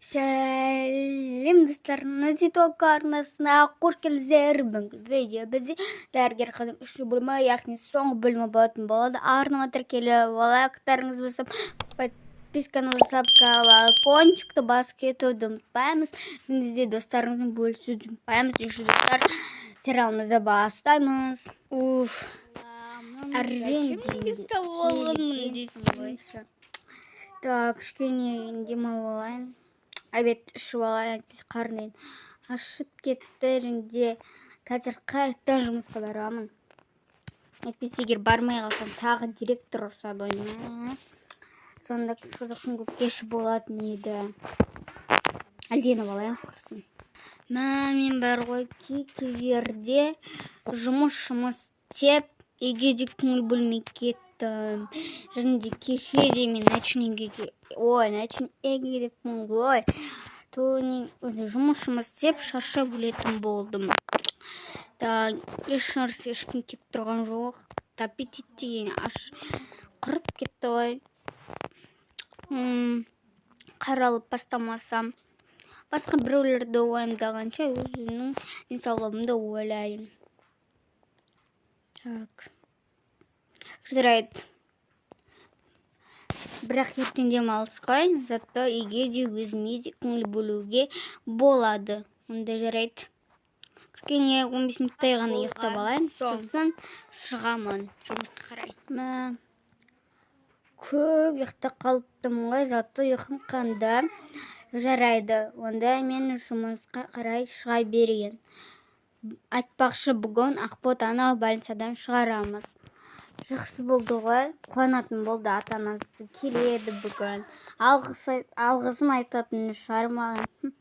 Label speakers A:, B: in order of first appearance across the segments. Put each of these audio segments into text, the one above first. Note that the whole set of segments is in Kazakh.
A: Сәлем достар, Назитока арнасына қош келдіңіздер. Бүгінгі видео бізде дәрігер қыздың үшінші бөлімі, яғни соңғы бөлімі болатын болады. Арнама тіркеліп лайктарыңыз басып, подписканы басып, колокольчикті басып кетуді ұмытпаймыз. Және де достарыңызбен бөлісуді ұмытпаймыз. Еще достар, сериалымызды бастаймыз. Так, кішкене демалып алайын. Обед ішіп алайын, қарнын ашып кетті, және қазір қайтадан жұмысқа барамын. Әйтпесе егер бармай қалсам, тағы директор ұрсады ойыма. Сонда қызықтың көп кеші болатын еді. Әлденіп алайын құрсын. Мен бар ғой кей кездерде жұмыс істеп, үйге де көңіл бөлмей кеттім. Және де кеше де мен ночнигіге деппін ғой. Жұмыс істеп шаршап өлетін болдым. Ешнәрсе ешкім кеп тұрған жоқ. Аппетит деген құрып кетті ғой. Қаралып бастамасам, басқа біреулерді уайымдағанша өзімнің денсаулығымды ойлайын. Так. Жарайды. Бірақ ертең демалыс қой, зато үйге де өзіме де көңіл бөлуге болады. Онда жарайды. Кішкене 15 минуттай ғана ұйықтап алайын, сосын шығамын жұмысқа қарай. Көп ұйықтап қалыптым ғой, зато ұйқым қанды. Жарайды. Онда мен жұмысқа қарай шыға берейін. Айтпақшы, бүгін Ақботаны больницадан шығарамыз. Жақсы болды ғой, қуанатын болды, ата-анасы келеді бүгін. Алғысын айтатын шығар маған.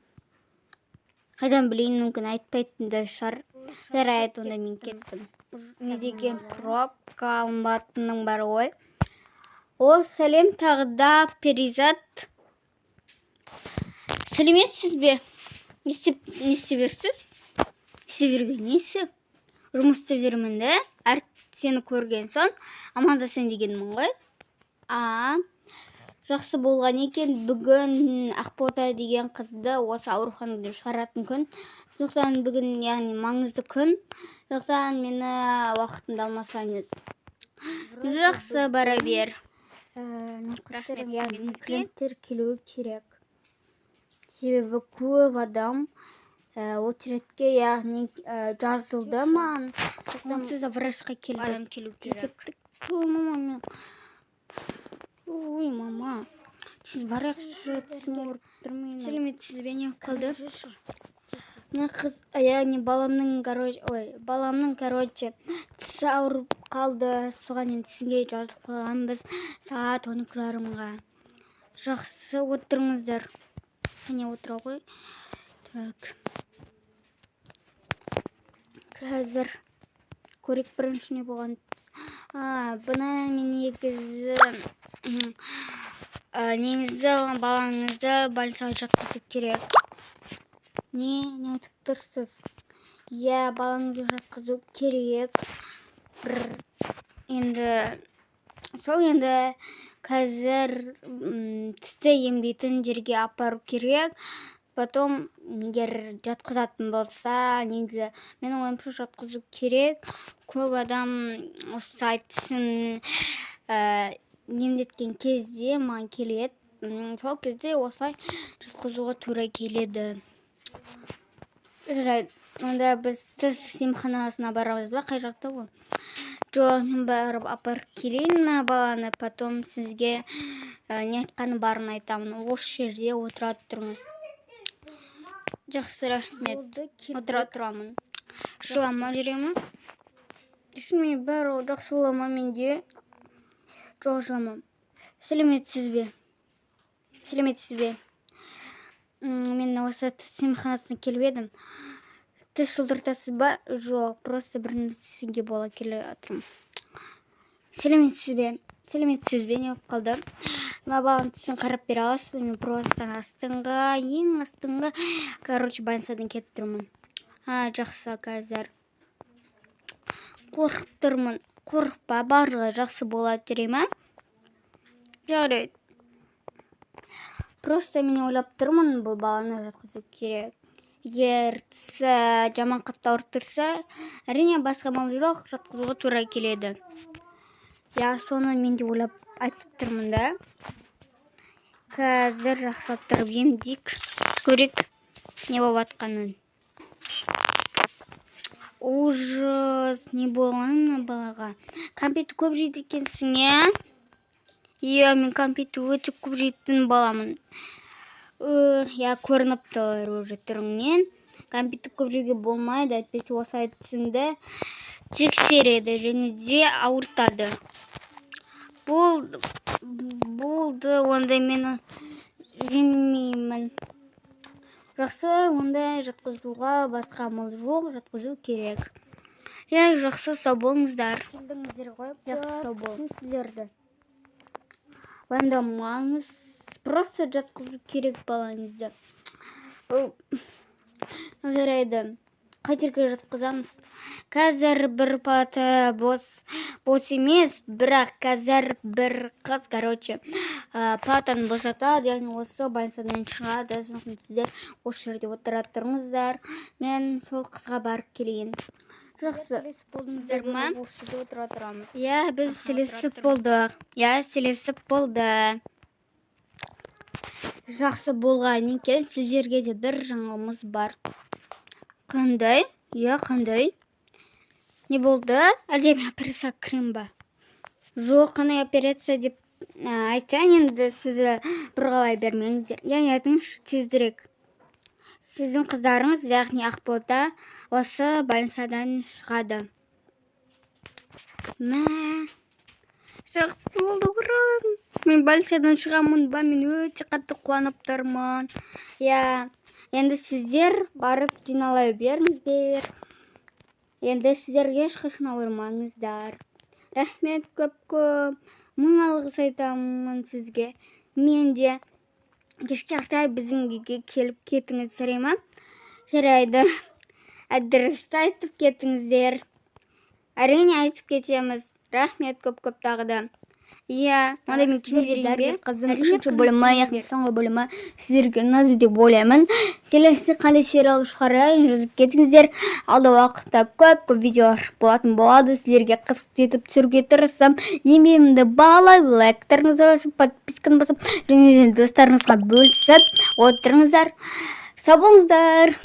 A: Қайдан білейін, мүмкін айтпайтын да шығар. Жарайды, онда мен кеттім. Не деген пробка алынбатының бар ғой. Сәлем, тағы да Перизат. Сәлеметсіз бе? Не істеп жүрсіз? Істеп жүрген несі? Жұмыс істеп жүрмін де, сені көрген соң амандасайын дегенмін ғой. Жақсы болған екен. Бүгін Ақбота деген қызды осы ауруханадан шығаратын күн. Сондықтан бүгін, яғни маңызды күн. Сондықтан мені уақытымды алмасаңыз. Жақсы, бара бер. Клиенттер келуі керек. Себебі көп адам очередке, яғни жазылды маған. Онсыз врачқа адам келу керек. Ой, мама. Сіз барақшы тісім ауырып тұрмын. Сәлеметсіз бе, не қалды? Яғни баламның, тісі ауырып қалды. Соған енді сізге жазып қойғанбыз сағат 12:30-ға. Жақсы, отырыңыздар. Қане отыра ғой. Так. Қазір көрек бірінші не болған. Бұна мен негізі балаңызды больницаға жатқызу керек. Не айтып тұрсыз? Балаңызды жатқызу керек. Енді қазір тісті емдейтін жерге апару керек. Потом, егер жатқызатын болса, негізі менің ойымша жатқызу керек. Көп адам осы айтысын емдеткен кезде маған келеді. Сол кезде осылай жатқызуға тура келеді. Жарайды. Онда біз тіс емханасына барамыз ба? Қай жақта ол? Жоқ, мен барып апарып келейін баланы. Потом сізге не айтқаны барын айтамын. Осы жерде отыра тұрыңыз. Жақсы, рахмет. Отыра тұрамын. Жылама жүремін. Шынымен бәрі жақсы олама менде. Жоқ, жылама. Сәлеметсіз бе? Мен осы тіс емханасына келіп едім. Тіс жұлдыртасыз ба? Жоқ, просто бір нәрсеге бола келе жатырмын. Сәлеметсіз бе? Не болып қалды? Балам тісін қарап бере аласыз ба? Мен просто ең астыңға, больницадан келіп тұрмын. Жақсы, қазір. Қорқып тұрмын. Қорықпа, барлығы жақсы болады, жүре ма? Жарайды. Просто мен ойлап тұрмын, бұл баланы жатқызу керек. Егер тісі жаман қатты ауырып тұрса, әрине басқа амал жоқ, жатқызуға тура келеді. Я соны мен де ойлап айтып тұрмын да. Қазір жақсылап тұрып емдейік, көрейік не болып жатқанын. Ужас, не болған мына балаға? Кәмпитті көп жейді екенсің, иә? Иә, мен кәмпитті өте көп жейтін баламын. Я көрініп тұр уже түріңнен. Кәмпитті көп жеуге болмайды, әйтпесе осы тісіңді тексереді және де ауыртады. Болды, онда мен жемеймін. Жақсы, онда жатқызуға басқа амал жоқ, жатқызу керек. Я жақсы, сау болыңыздар. Келдіңіздер ғой, жақсы, сау болыңыз. Сіздерді уайымдамаңыз, просто жатқызу керек балаңызды. Жарайды, қайтерге жатқызамыз. Қазір бір палата бос емес, бірақ қазір бір қыз, палатаны босатады, яғни осы больницадан шығады. Сіздер осы жерде отыра тұрыңыздар. Мен сол қызға барып келейін. Жақсы, болдыңыздар ма? Иә, біз сөйлесіп болдық. Жақсы болғаннан кейін сіздерге де бір жаңалығымыз бар. Қандай? Иә, қандай? Не болды? Әлде мен операцияға кірем ба? Жоқ, қандай операция деп айтайын, енді сізді бұрғалай бермеңіздер. Яғни айтыңызшы тезірек. Сіздің қыздарыңыз, яғни Ақбота, осы больницадан шығады. Жақсы болды, ура! Мен больницадан шығамын ба, мен өте қатты қуанып тұрмын. Я, енді сіздер барып жинала беріңіздер. Енді сіздер ешқашан ауырмаңыздар. Рахмет көп. Мың алғыс айтамын сізге. Мен де кешке артай біздің үйге келіп кетіңіз, сәлем ма? Жарайды. Дұрысты айтып кетіңіздер. Әрине айтып кетеміз. Рахмет көп тағы да. Иә, онда мен кешіне берейін бе? Қыздың үшінші бөлімі, яғни соңғы бөлімі сіздерге ұнады деп ойлаймын. Келесі қандай сериал шығарайын жазып кетіңіздер. Алда уақытта көп видеолар болатын болады. Сіздерге қызықты етіп түсіруге тырысам. Еңбегімді бағалай, лайктарыңызды басып, подписканы басып, және достарыңызға бөлісіп отырыңыздар. Сау болыңыздар.